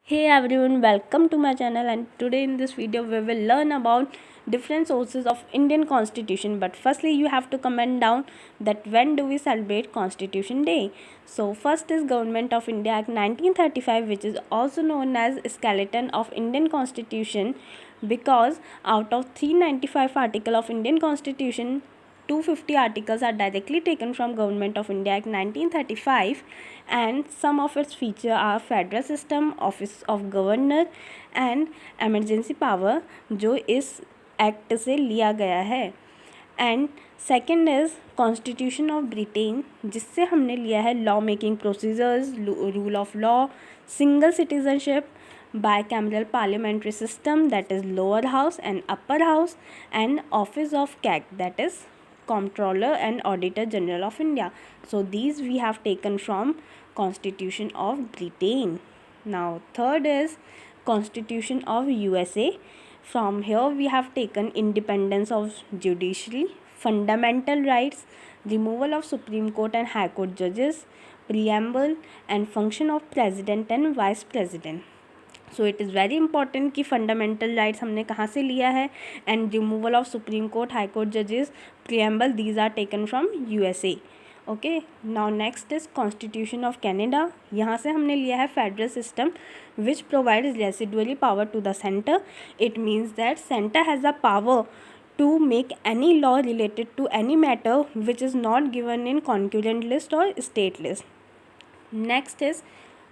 Hey everyone, welcome to my channel, and today in this video we will learn about different sources of Indian Constitution. But firstly you have to comment down that when do we celebrate Constitution Day. So first is Government of India Act 1935, which is also known as skeleton of Indian Constitution, because out of 395 article of Indian Constitution, 250 articles are directly taken from Government of India Act 1935, and some of its features are federal system, office of governor and emergency power, जो इस act से लिया गया है. And second is constitution of Britain, जिससे हमने लिया है law making procedures, rule of law, single citizenship, bicameral parliamentary system, that is lower house and upper house, and office of CAG, that is comptroller and auditor general of India. So these we have taken from Constitution of Britain. Now third is Constitution of USA. From here we have taken independence of judiciary, fundamental rights, removal of Supreme Court and High Court judges, preamble, and function of president and vice president. So it is very important कि fundamental rights हमने कहाँ से लिया है, and removal of supreme court, high court जजेस, preamble, these are taken from USA. Okay, now next is constitution of Canada. यहाँ से हमने लिया है federal system which provides residually power to the centre. It means that centre has the power to make any law related to any matter which is not given in concurrent list or state list. Next is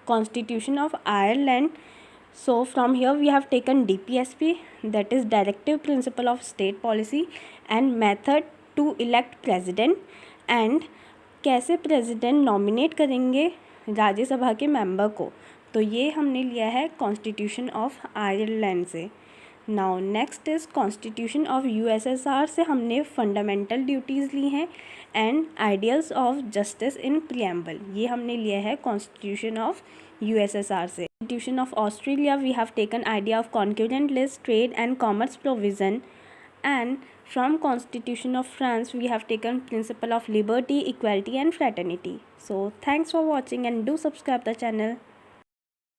Constitution of Ireland. So from here we have taken DPSP, that is Directive Principle of State Policy, and method to elect president, and कैसे president nominate करेंगे राज्यसभा के member को. तो ये हमने लिया है constitution of Ireland से. Now next is constitution of USSR से हमने फंडामेंटल ड्यूटीज़ ली हैं, and ideals of justice in preamble, ये हमने लिया है कॉन्स्टिट्यूशन ऑफ यूएसएसआर से. Constitution of Australia, we have taken idea of concurrent list, trade and commerce provision, and from Constitution of France we have taken principle of liberty, equality and fraternity. So thanks for watching and do subscribe the channel.